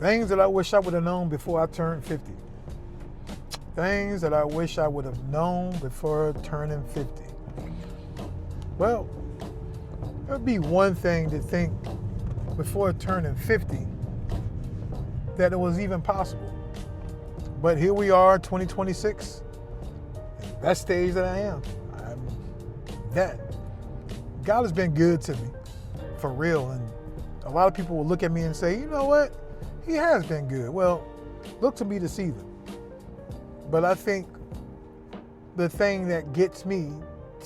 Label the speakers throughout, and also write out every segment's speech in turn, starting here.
Speaker 1: Things that I wish I would have known before I turned 50. Things that I wish I would have known before turning 50. Well, it would be one thing to think before turning 50 that it was even possible. But here we are, 2026, that stage that I am. God has been good to me, for real. And a lot of people will look at me and say, you know what? He has been good. Well, look to me to see them. But I think the thing that gets me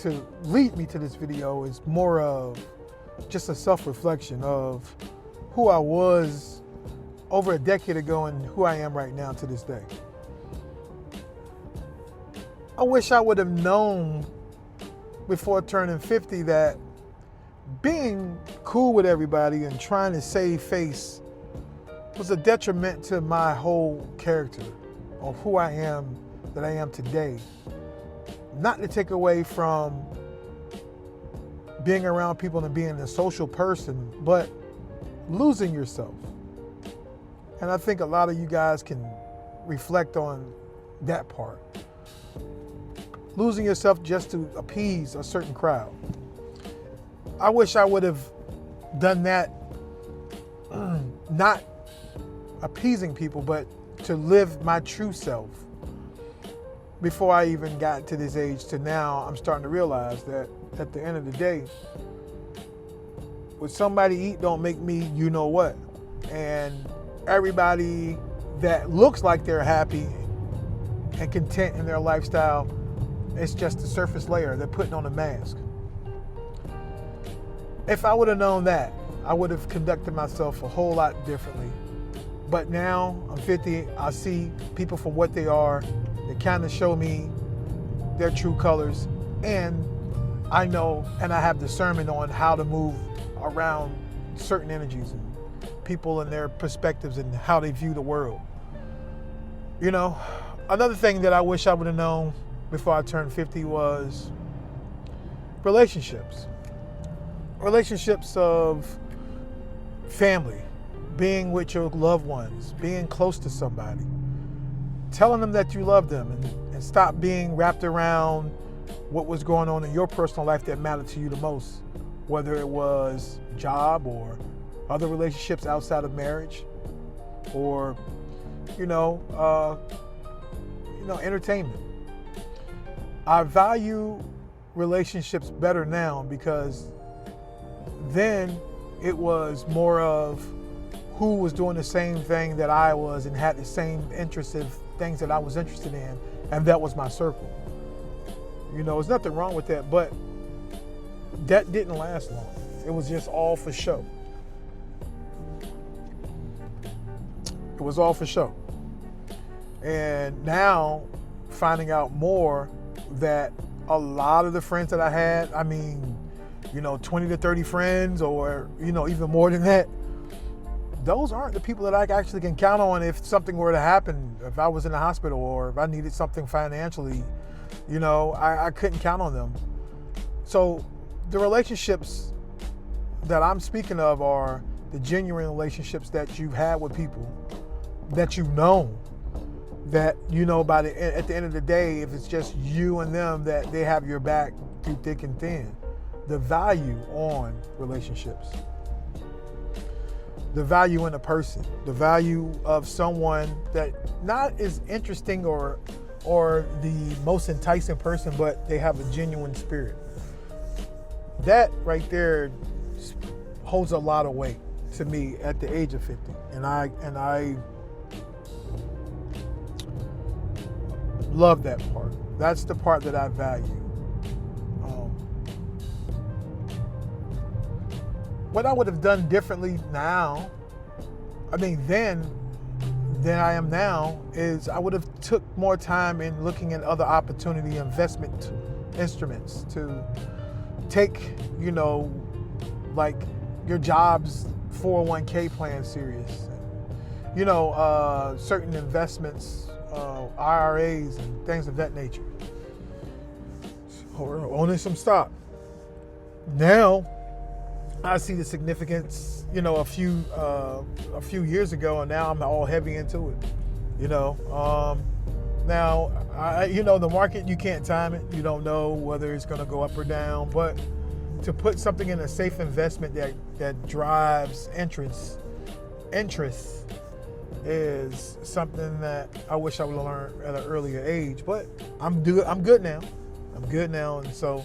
Speaker 1: to lead me to this video is more of just a self-reflection of who I was over a decade ago and who I am right now to this day. I wish I would have known before turning 50 that being cool with everybody and trying to save face was a detriment to my whole character of who I am, that I am today. Not to take away from being around people and being a social person, but losing yourself. And I think a lot of you guys can reflect on that part. Losing yourself just to appease a certain crowd. I wish I would have done that, not appeasing people, but to live my true self before I even got to this age to now. I'm starting to realize that at the end of the day, what somebody eat don't make me you know what. And everybody that looks like they're happy and content in their lifestyle, it's just the surface layer. They're putting on a mask. If I would have known that, I would have conducted myself a whole lot differently. But now I'm 50, I see people for what they are. They kind of show me their true colors. And I know, and I have discernment on how to move around certain energies and people and their perspectives and how they view the world. You know, another thing that I wish I would have known before I turned 50 was relationships. Relationships of family, being with your loved ones, being close to somebody, telling them that you love them, and stop being wrapped around what was going on in your personal life that mattered to you the most, whether it was job or other relationships outside of marriage, or entertainment. I value relationships better now because then it was more of who was doing the same thing that I was and had the same interests of things that I was interested in, and that was my circle. There's nothing wrong with that, but that didn't last long. It was just all for show. It was all for show. And now, finding out more that a lot of the friends that I had, 20 to 30 friends or, even more than that, those aren't the people that I actually can count on if something were to happen, if I was in the hospital or if I needed something financially, I couldn't count on them. So the relationships that I'm speaking of are the genuine relationships that you've had with people that you've known, that at the end of the day, if it's just you and them, that they have your back through thick and thin. The value on relationships, the value in a person, the value of someone that not is interesting or the most enticing person, but they have a genuine spirit. That right there holds a lot of weight to me at the age of 50, and I love that part. That's the part that I value. What I would have done differently now, then than I am now, is I would have took more time in looking at other opportunity investment instruments to take, like your job's 401k plan serious. Certain investments, IRAs and things of that nature. Or owning some stock. Now, I see the significance, a few years ago, and now I'm all heavy into it. Now, the market, you can't time it. You don't know whether it's going to go up or down, but to put something in a safe investment that drives interest is something that I wish I would have learned at an earlier age. But I'm good now. And so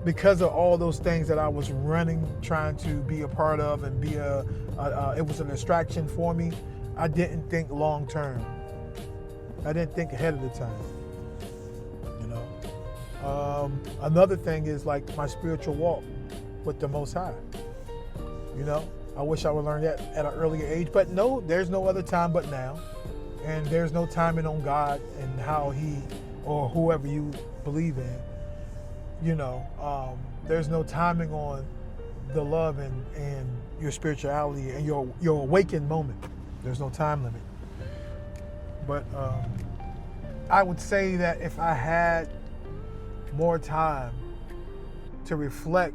Speaker 1: because of all those things that I was trying to be a part of, and it was a distraction for me. I didn't think long term. I didn't think ahead of the time. Another thing is like my spiritual walk with the Most High. I wish I would learn that at an earlier age, but no, there's no other time but now. And there's no timing on God and how He, or whoever you believe in, there's no timing on the love and your spirituality and your awakened moment. There's no time limit. But I would say that if I had more time to reflect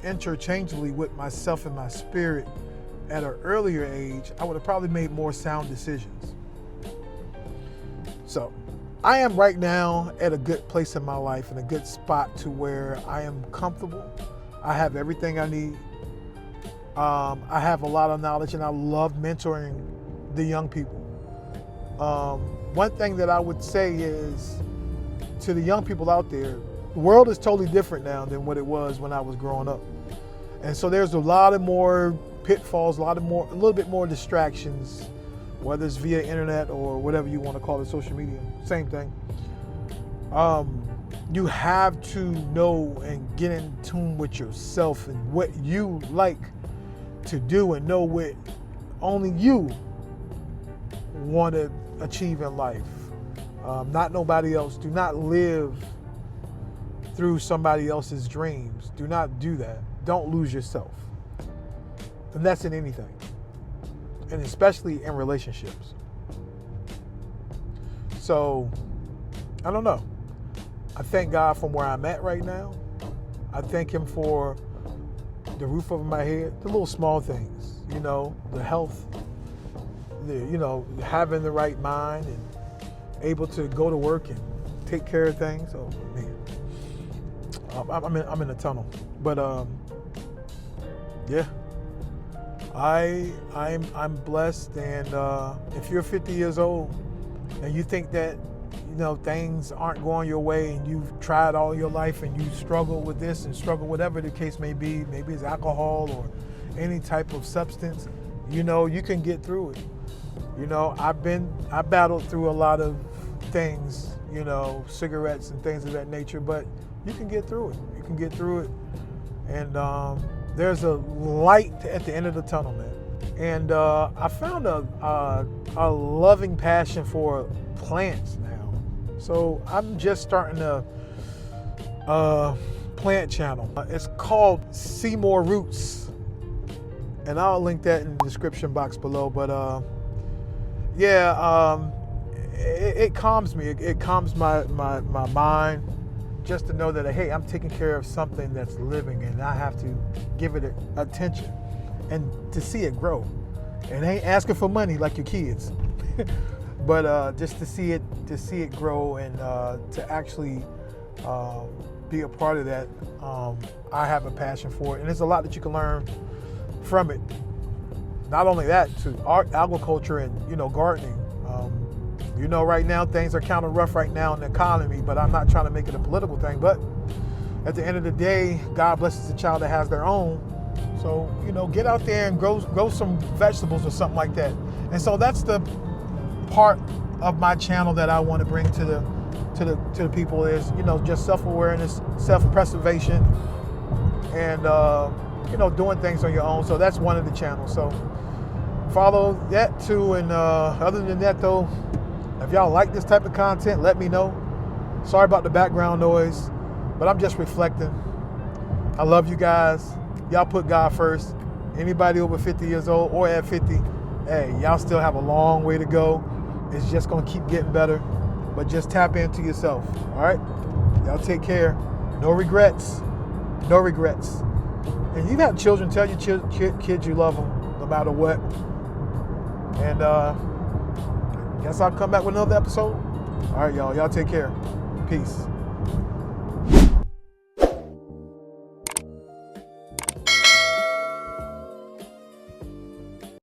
Speaker 1: interchangeably with myself and my spirit at an earlier age, I would have probably made more sound decisions. So I am right now at a good place in my life, in a good spot to where I am comfortable. I have everything I need. I have a lot of knowledge, and I love mentoring the young people. One thing that I would say is to the young people out there, the world is totally different now than what it was when I was growing up. And so there's a lot of more pitfalls, a little bit more distractions, whether it's via internet or whatever you want to call it, social media, same thing. You have to know and get in tune with yourself and what you like to do, and know what only you want to achieve in life. Not nobody else. Do not live through somebody else's dreams. Do not do that. Don't lose yourself. And that's in anything. And especially in relationships. So, I don't know. I thank God from where I'm at right now. I thank Him for the roof over my head, the little small things, the health, having the right mind and able to go to work and take care of things. Oh man, I'm in a tunnel, but yeah, I'm blessed. And if you're 50 years old and you think that things aren't going your way, and you've tried all your life and you struggle with this and struggle whatever the case may be, maybe it's alcohol or any type of substance, you can get through it. I battled through a lot of things, cigarettes and things of that nature, but you can get through it. And there's a light at the end of the tunnel, man. And I found a loving passion for plants now. So I'm just starting a plant channel. It's called See More Roots, and I'll link that in the description box below. But it calms me. It calms my mind just to know that, hey, I'm taking care of something that's living, and I have to give it attention and to see it grow. And I ain't asking for money like your kids. But just to see it grow, and to actually be a part of that, I have a passion for it, and there's a lot that you can learn from it. Not only that, to agriculture and gardening. Right now things are kind of rough right now in the economy, but I'm not trying to make it a political thing. But at the end of the day, God blesses the child that has their own. So get out there and grow some vegetables or something like that. And so that's the part of my channel that I want to bring to the people is just self-awareness, self-preservation, and doing things on your own. So that's one of the channels. So follow that too. And other than that though, if y'all like this type of content, let me know. Sorry about the background noise, but I'm just reflecting. I love you guys. Y'all put God first. Anybody over 50 years old or at 50, hey, y'all still have a long way to go. It's just gonna keep getting better, but just tap into yourself. All right, y'all take care. No regrets. No regrets. And you have children, tell your kids you love them no matter what. And I guess I'll come back with another episode. All right, y'all. Y'all take care. Peace.